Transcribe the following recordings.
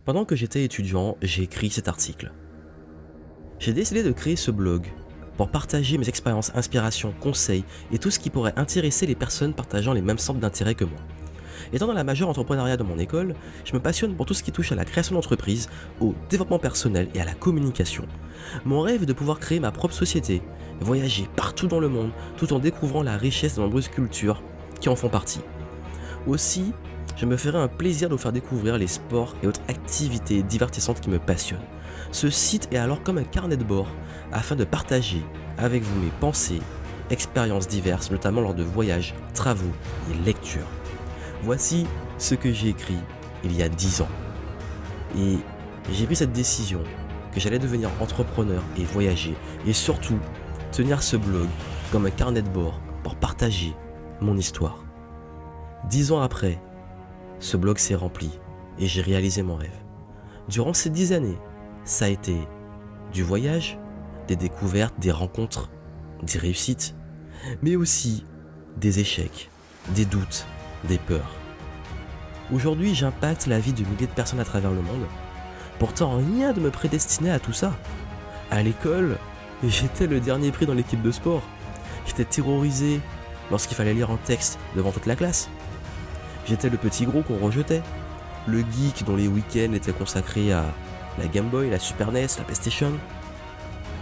Pendant que j'étais étudiant, j'ai écrit cet article. J'ai décidé de créer ce blog pour partager mes expériences, inspirations, conseils et tout ce qui pourrait intéresser les personnes partageant les mêmes centres d'intérêt que moi. Étant dans la majeure entrepreneuriat de mon école, je me passionne pour tout ce qui touche à la création d'entreprise, au développement personnel et à la communication. Mon rêve est de pouvoir créer ma propre société, voyager partout dans le monde tout en découvrant la richesse de nombreuses cultures qui en font partie. Aussi, je me ferai un plaisir de vous faire découvrir les sports et autres activités divertissantes qui me passionnent. Ce site est alors comme un carnet de bord afin de partager avec vous mes pensées, expériences diverses, notamment lors de voyages, travaux et lectures. Voici ce que j'ai écrit il y a 10 ans. Et j'ai pris cette décision que j'allais devenir entrepreneur et voyager, et surtout tenir ce blog comme un carnet de bord pour partager mon histoire. 10 ans après, ce blog s'est rempli et j'ai réalisé mon rêve. Durant ces 10 années, ça a été du voyage, des découvertes, des rencontres, des réussites, mais aussi des échecs, des doutes, des peurs. Aujourd'hui, j'impacte la vie de milliers de personnes à travers le monde. Pourtant, rien ne me prédestinait à tout ça. À l'école, j'étais le dernier pris dans l'équipe de sport. J'étais terrorisé lorsqu'il fallait lire un texte devant toute la classe. J'étais le petit gros qu'on rejetait. Le geek dont les week-ends étaient consacrés à la Game Boy, la Super NES, la PlayStation.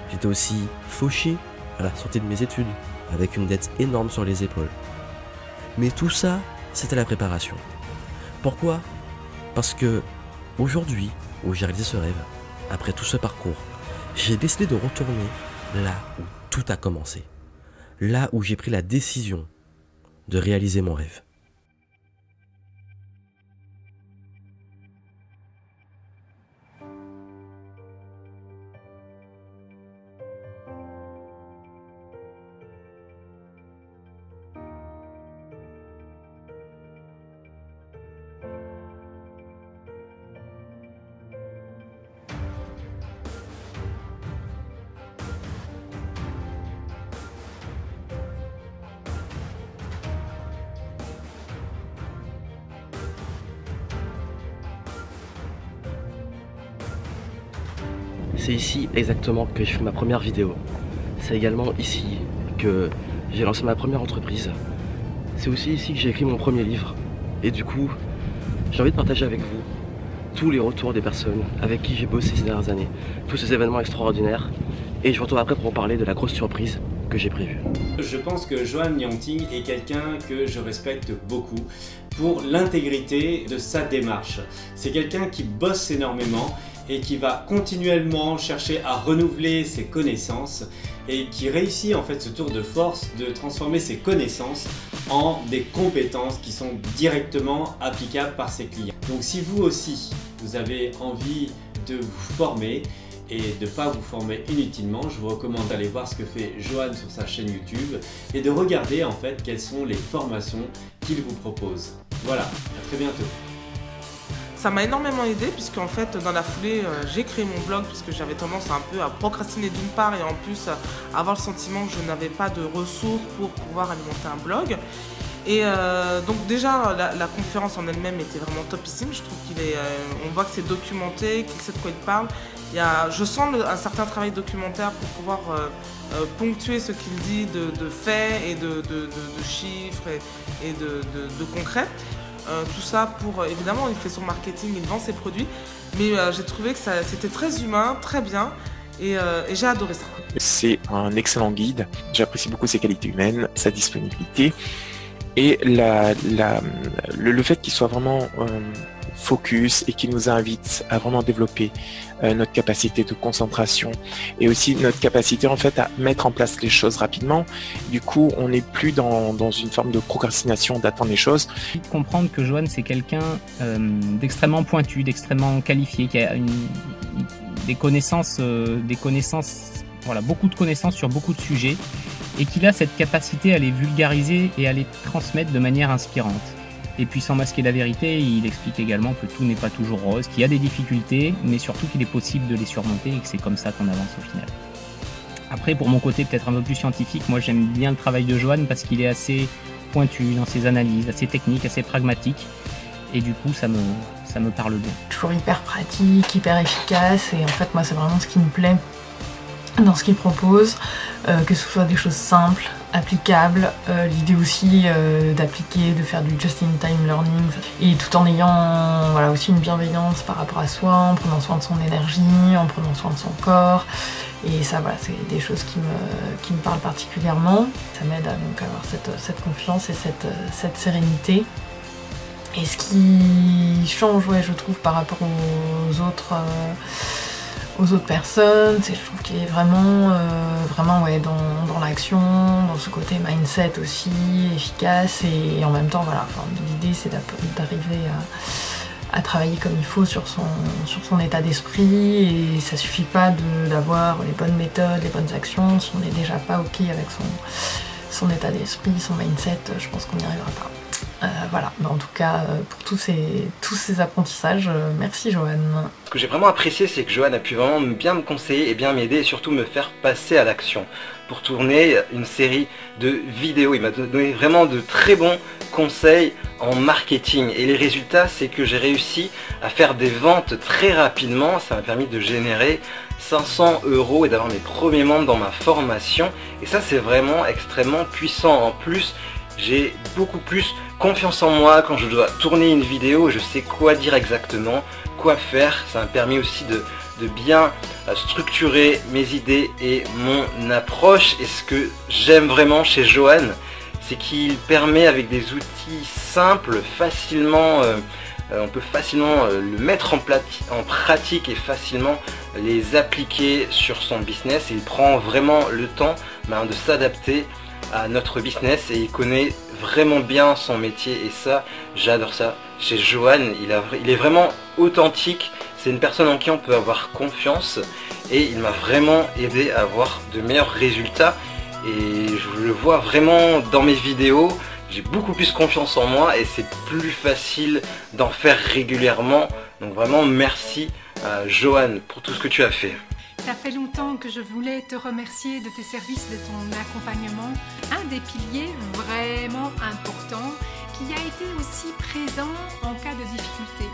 J'étais aussi fauché à la sortie de mes études, avec une dette énorme sur les épaules. Mais tout ça, c'était la préparation. Pourquoi ? Parce que aujourd'hui, où j'ai réalisé ce rêve, après tout ce parcours, j'ai décidé de retourner là où tout a commencé. Là où j'ai pris la décision de réaliser mon rêve. C'est ici exactement que je fais ma première vidéo. C'est également ici que j'ai lancé ma première entreprise. C'est aussi ici que j'ai écrit mon premier livre. Et du coup, j'ai envie de partager avec vous tous les retours des personnes avec qui j'ai bossé ces dernières années. Tous ces événements extraordinaires. Et je vous retrouve après pour en parler de la grosse surprise que j'ai prévue. Je pense que Johan Yangting est quelqu'un que je respecte beaucoup pour l'intégrité de sa démarche. C'est quelqu'un qui bosse énormément et qui va continuellement chercher à renouveler ses connaissances et qui réussit en fait ce tour de force de transformer ses connaissances en des compétences qui sont directement applicables par ses clients. Donc si vous aussi, vous avez envie de vous former et de ne pas vous former inutilement, je vous recommande d'aller voir ce que fait Johan sur sa chaîne YouTube et de regarder en fait quelles sont les formations qu'il vous propose. Voilà, à très bientôt. Ça m'a énormément aidé puisque en fait dans la foulée j'ai créé mon blog puisque j'avais tendance un peu à procrastiner d'une part et en plus avoir le sentiment que je n'avais pas de ressources pour pouvoir alimenter un blog. Et donc déjà la conférence en elle-même était vraiment topissime. Je trouve on voit que c'est documenté, qu'il sait de quoi il parle. Je sens un certain travail documentaire pour pouvoir ponctuer ce qu'il dit de faits et de chiffres et de concret. Tout ça pour, évidemment, il fait son marketing, il vend ses produits, mais j'ai trouvé que c'était très humain, très bien, et j'ai adoré ça. C'est un excellent guide, j'apprécie beaucoup ses qualités humaines, sa disponibilité, et le fait qu'il soit vraiment focus et qui nous invite à vraiment développer notre capacité de concentration et aussi notre capacité en fait à mettre en place les choses rapidement. Du coup, on n'est plus dans une forme de procrastination, d'attendre les choses. Comprendre que Johan c'est quelqu'un d'extrêmement pointu, d'extrêmement qualifié, qui a des connaissances, voilà, beaucoup de connaissances sur beaucoup de sujets et qu'il a cette capacité à les vulgariser et à les transmettre de manière inspirante. Et puis sans masquer la vérité, il explique également que tout n'est pas toujours rose, qu'il y a des difficultés, mais surtout qu'il est possible de les surmonter et que c'est comme ça qu'on avance au final. Après, pour mon côté peut-être un peu plus scientifique, moi j'aime bien le travail de Johan parce qu'il est assez pointu dans ses analyses, assez technique, assez pragmatique. Et du coup, ça ça me parle bien. Toujours hyper pratique, hyper efficace, et en fait moi c'est vraiment ce qui me plaît dans ce qu'il propose, que ce soit des choses simples, applicables, l'idée aussi d'appliquer, de faire du just-in-time learning, et tout en ayant voilà, aussi une bienveillance par rapport à soi, en prenant soin de son énergie, en prenant soin de son corps, et ça voilà, c'est des choses qui me parlent particulièrement. Ça m'aide à donc avoir cette confiance et cette sérénité. Et ce qui change, ouais, je trouve, par rapport aux autres personnes, c'est je trouve qu'il est vraiment ouais, dans l'action, dans ce côté mindset aussi, efficace, et en même temps, voilà, enfin, l'idée c'est d'arriver à travailler comme il faut sur son état d'esprit, et ça suffit pas d'avoir les bonnes méthodes, les bonnes actions, si on n'est déjà pas ok avec son état d'esprit, son mindset, je pense qu'on n'y arrivera pas. Voilà, en tout cas, pour tous ces apprentissages, merci Joanne. Ce que j'ai vraiment apprécié, c'est que Joanne a pu vraiment bien me conseiller et bien m'aider, et surtout me faire passer à l'action pour tourner une série de vidéos. Il m'a donné vraiment de très bons conseils en marketing, et les résultats, c'est que j'ai réussi à faire des ventes très rapidement. Ça m'a permis de générer 500 € et d'avoir mes premiers membres dans ma formation, et ça c'est vraiment extrêmement puissant. En plus, j'ai beaucoup plus confiance en moi quand je dois tourner une vidéo, je sais quoi dire exactement, quoi faire. Ça m'a permis aussi de bien structurer mes idées et mon approche. Et ce que j'aime vraiment chez Joanne, c'est qu'il permet, avec des outils simples, facilement, on peut facilement le mettre en pratique et facilement les appliquer sur son business. Et il prend vraiment le temps de s'adapter à notre business, et il connaît vraiment bien son métier, et ça, j'adore ça. Chez Joanne, il est vraiment authentique, c'est une personne en qui on peut avoir confiance, et il m'a vraiment aidé à avoir de meilleurs résultats, et je le vois vraiment dans mes vidéos. J'ai beaucoup plus confiance en moi, et c'est plus facile d'en faire régulièrement. Donc vraiment merci à Joanne pour tout ce que tu as fait. Ça fait longtemps que je voulais te remercier de tes services, de ton accompagnement. Un des piliers vraiment importants qui a été aussi présent en cas de difficulté,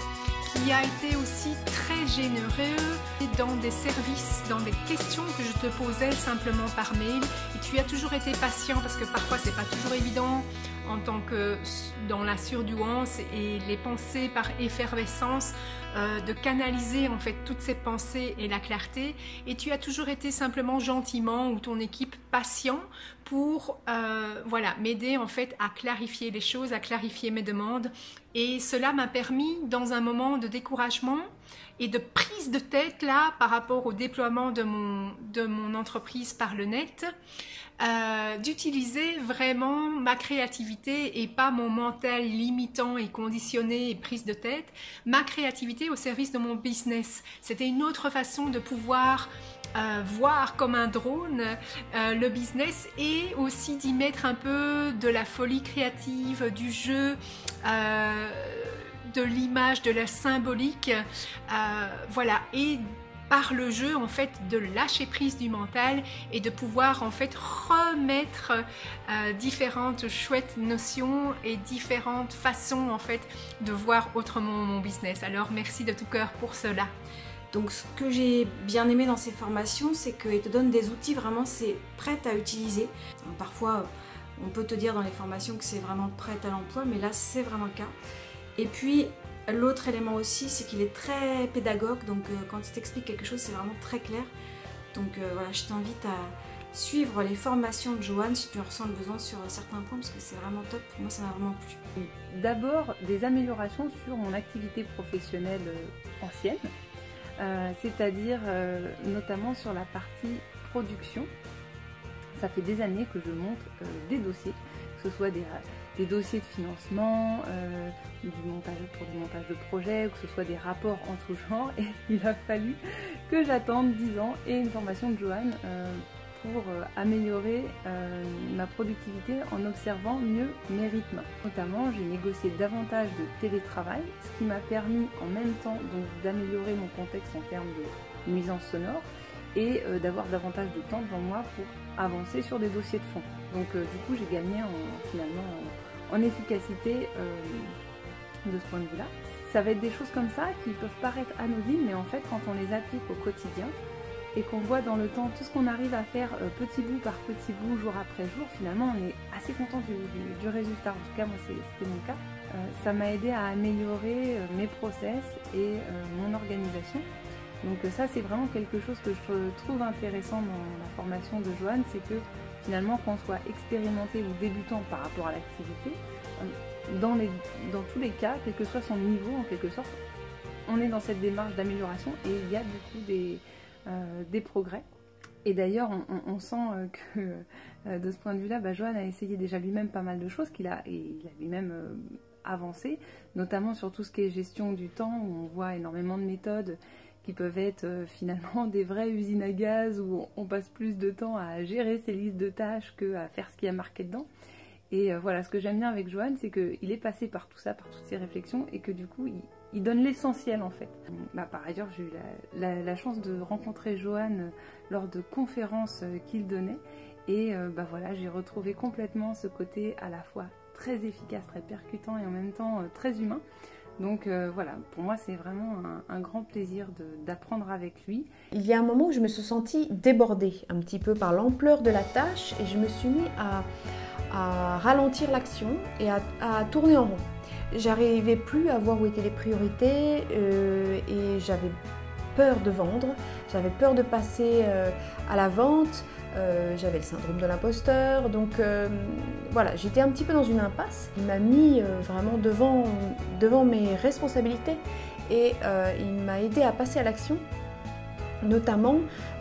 qui a été aussi très généreux dans des services, dans des questions que je te posais simplement par mail. Et tu as toujours été patient, parce que parfois c'est pas toujours évident en tant que dans la surdouance et les pensées par effervescence, de canaliser en fait toutes ces pensées et la clarté. Et tu as toujours été simplement gentiment, ou ton équipe patient, pour voilà, m'aider en fait à clarifier les choses, à clarifier mes demandes. Et cela m'a permis, dans un moment de découragement et de prise de tête là par rapport au déploiement de mon entreprise par le net, d'utiliser vraiment ma créativité et pas mon mental limitant et conditionné et prise de tête, ma créativité au service de mon business. C'était une autre façon de pouvoir voir comme un drone le business, et aussi d'y mettre un peu de la folie créative, du jeu, de l'image, de la symbolique, voilà, et par le jeu en fait de lâcher prise du mental, et de pouvoir en fait remettre différentes chouettes notions et différentes façons en fait de voir autrement mon business. Alors merci de tout cœur pour cela. Donc ce que j'ai bien aimé dans ces formations, c'est qu'ils te donnent des outils vraiment c'est prêt à utiliser. Donc, parfois on peut te dire dans les formations que c'est vraiment prêt à l'emploi, mais là c'est vraiment le cas. Et puis l'autre élément aussi, c'est qu'il est très pédagogue, donc quand il t'explique quelque chose, c'est vraiment très clair. Donc voilà, je t'invite à suivre les formations de Joanne si tu ressens le besoin sur certains points, parce que c'est vraiment top. Pour moi, ça m'a vraiment plu. D'abord, des améliorations sur mon activité professionnelle ancienne, c'est-à-dire notamment sur la partie production. Ça fait des années que je monte des dossiers, que ce soit des dossiers de financement, du montage de projet, ou que ce soit des rapports en tout genre, et il a fallu que j'attende 10 ans et une formation de Joanne pour améliorer ma productivité en observant mieux mes rythmes. Notamment, j'ai négocié davantage de télétravail, ce qui m'a permis en même temps d'améliorer mon contexte en termes de nuisance sonore, et d'avoir davantage de temps devant moi pour avancer sur des dossiers de fond. Donc du coup j'ai gagné finalement en efficacité de ce point de vue-là. ça va être des choses comme ça qui peuvent paraître anodines, mais en fait quand on les applique au quotidien et qu'on voit dans le temps tout ce qu'on arrive à faire petit bout par petit bout, jour après jour, finalement on est assez content du résultat. En tout cas moi c'était mon cas. Ça m'a aidé à améliorer mes process et mon organisation. Donc ça c'est vraiment quelque chose que je trouve intéressant dans la formation de Joanne, c'est que finalement qu'on soit expérimenté ou débutant par rapport à l'activité, dans tous les cas, quel que soit son niveau en quelque sorte, on est dans cette démarche d'amélioration et il y a du coup des progrès. Et d'ailleurs on sent que de ce point de vue-là, Joanne a essayé déjà lui-même pas mal de choses il a lui-même avancé, notamment sur tout ce qui est gestion du temps, où on voit énormément de méthodes qui peuvent être finalement des vraies usines à gaz où on passe plus de temps à gérer ses listes de tâches qu'à faire ce qui est marqué dedans. Et voilà, ce que j'aime bien avec Joanne, c'est qu'il est passé par tout ça, par toutes ces réflexions, et que du coup, il donne l'essentiel en fait. Par ailleurs, j'ai eu la chance de rencontrer Joanne lors de conférences qu'il donnait, et voilà, j'ai retrouvé complètement ce côté à la fois très efficace, très percutant, et en même temps très humain. Donc voilà, pour moi c'est vraiment un grand plaisir d'apprendre avec lui. Il y a un moment où je me suis sentie débordée un petit peu par l'ampleur de la tâche et je me suis mis à ralentir l'action et à tourner en rond. J'arrivais plus à voir où étaient les priorités et j'avais peur de vendre, j'avais peur de passer à la vente. J'avais le syndrome de l'imposteur, donc voilà, j'étais un petit peu dans une impasse. Il m'a mis vraiment devant mes responsabilités et il m'a aidé à passer à l'action, notamment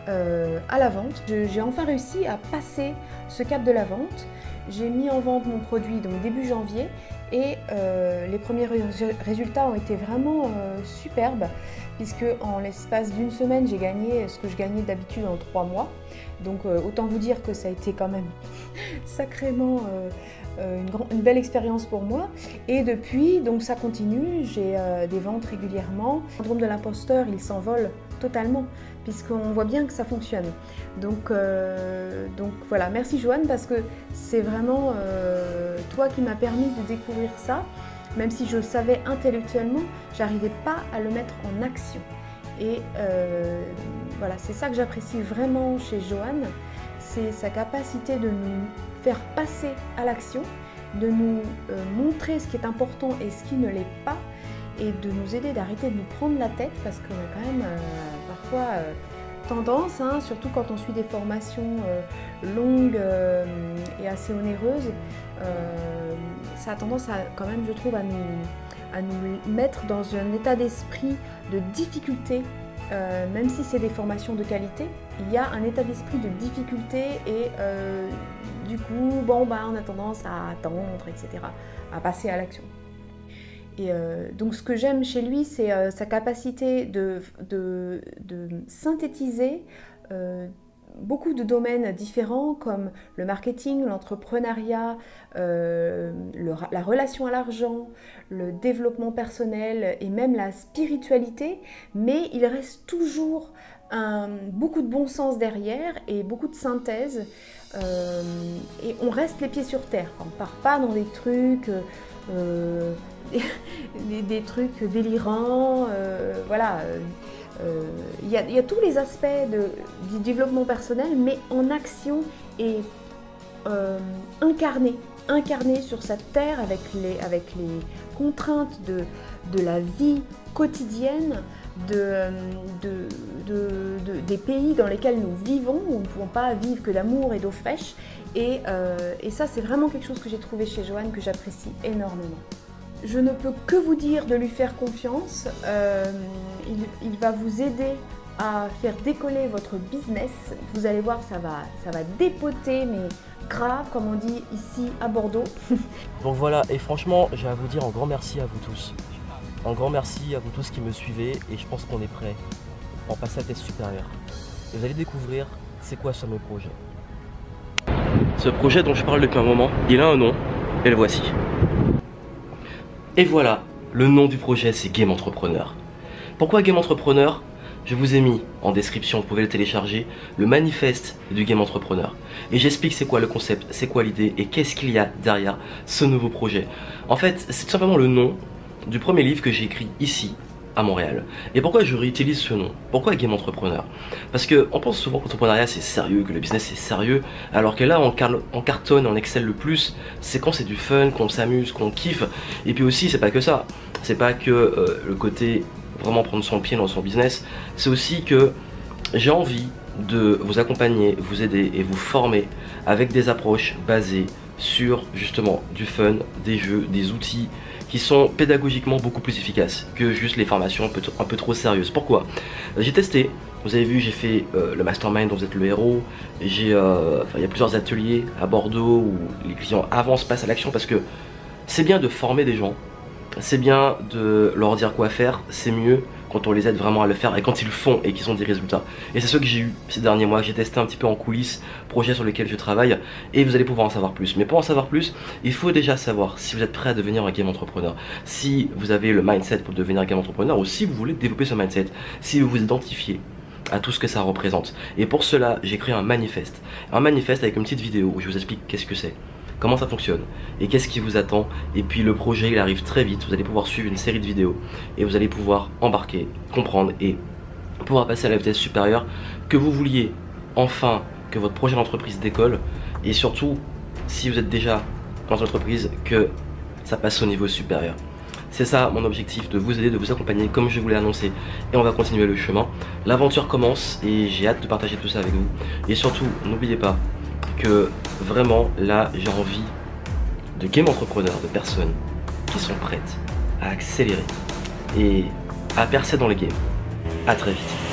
à la vente. J'ai enfin réussi à passer ce cap de la vente. J'ai mis en vente mon produit donc début janvier et les premiers résultats ont été vraiment superbes, puisque en l'espace d'une semaine j'ai gagné ce que je gagnais d'habitude en 3 mois. Donc autant vous dire que ça a été quand même sacrément une belle expérience pour moi. Et depuis, donc ça continue, j'ai des ventes régulièrement. Le syndrome de l'imposteur, il s'envole totalement, puisqu'on voit bien que ça fonctionne. Donc voilà, merci Joanne, parce que c'est vraiment toi qui m'as permis de découvrir ça. Même si je le savais intellectuellement, j'arrivais pas à le mettre en action. Et voilà, c'est ça que j'apprécie vraiment chez Joanne, c'est sa capacité de nous faire passer à l'action, de nous montrer ce qui est important et ce qui ne l'est pas, et de nous aider d'arrêter de nous prendre la tête, parce qu'on a quand même parfois tendance, surtout quand on suit des formations longues et assez onéreuses, ça a tendance à, quand même, je trouve, à nous mettre dans un état d'esprit de difficulté, même si c'est des formations de qualité, il y a un état d'esprit de difficulté et du coup, on a tendance à attendre, etc., à passer à l'action. Et donc ce que j'aime chez lui, c'est sa capacité de synthétiser beaucoup de domaines différents comme le marketing, l'entrepreneuriat, la relation à l'argent, le développement personnel et même la spiritualité, mais il reste toujours beaucoup de bon sens derrière et beaucoup de synthèse, et on reste les pieds sur terre, on ne part pas dans des trucs des trucs délirants, voilà. Il y a tous les aspects du développement personnel, mais en action et incarné sur cette terre avec les contraintes de la vie quotidienne, des pays dans lesquels nous vivons, où nous ne pouvons pas vivre que d'amour et d'eau fraîche. Et ça, c'est vraiment quelque chose que j'ai trouvé chez Joanne, que j'apprécie énormément. Je ne peux que vous dire de lui faire confiance. Il va vous aider à faire décoller votre business. Vous allez voir, ça va dépoter, mais grave, comme on dit ici à Bordeaux. Donc voilà, et franchement, j'ai à vous dire un grand merci à vous tous. Un grand merci à vous tous qui me suivez, et je pense qu'on est prêts pour passer à la test supérieure. Et vous allez découvrir c'est quoi ce fameux projet. Ce projet dont je parle depuis un moment, il a un nom, et le voici. Et voilà, le nom du projet, c'est Game Entrepreneur. Pourquoi Game Entrepreneur? Je vous ai mis en description, vous pouvez le télécharger, le manifeste du Game Entrepreneur. Et j'explique c'est quoi le concept, c'est quoi l'idée et qu'est-ce qu'il y a derrière ce nouveau projet. En fait, c'est tout simplement le nom du premier livre que j'ai écrit ici à Montréal. Et pourquoi je réutilise ce nom? Pourquoi Game Entrepreneur? Parce que on pense souvent que l'entrepreneuriat c'est sérieux, que le business c'est sérieux, alors que là on cartonne, on excelle le plus, c'est quand c'est du fun, qu'on s'amuse, qu'on kiffe. Et puis aussi c'est pas que ça, c'est pas que le côté vraiment prendre son pied dans son business, c'est aussi que j'ai envie de vous accompagner, vous aider et vous former avec des approches basées sur justement du fun, des jeux, des outils qui sont pédagogiquement beaucoup plus efficaces que juste les formations un peu trop sérieuses. Pourquoi? J'ai testé, vous avez vu, j'ai fait le mastermind dont vous êtes le héros, il y a plusieurs ateliers à Bordeaux où les clients avancent, passent à l'action, parce que c'est bien de former des gens, c'est bien de leur dire quoi faire, c'est mieux quand on les aide vraiment à le faire et quand ils le font et qu'ils ont des résultats. Et c'est ce que j'ai eu ces derniers mois, j'ai testé un petit peu en coulisses, projets sur lesquels je travaille, et vous allez pouvoir en savoir plus. Mais pour en savoir plus, il faut déjà savoir si vous êtes prêt à devenir un game entrepreneur, si vous avez le mindset pour devenir un game entrepreneur, ou si vous voulez développer ce mindset, si vous vous identifiez à tout ce que ça représente. Et pour cela, j'ai créé un manifeste avec une petite vidéo où je vous explique qu'est-ce que c'est, comment ça fonctionne et qu'est-ce qui vous attend. Et puis le projet il arrive très vite, vous allez pouvoir suivre une série de vidéos et vous allez pouvoir embarquer, comprendre et pouvoir passer à la vitesse supérieure, que vous vouliez enfin que votre projet d'entreprise décolle, et surtout si vous êtes déjà dans l'entreprise, que ça passe au niveau supérieur. C'est ça mon objectif, de vous aider, de vous accompagner comme je vous l'ai annoncé, et on va continuer le chemin. L'aventure commence et j'ai hâte de partager tout ça avec vous. Et surtout, n'oubliez pas que vraiment là j'ai envie de game entrepreneurs, de personnes qui sont prêtes à accélérer et à percer dans le game. À très vite.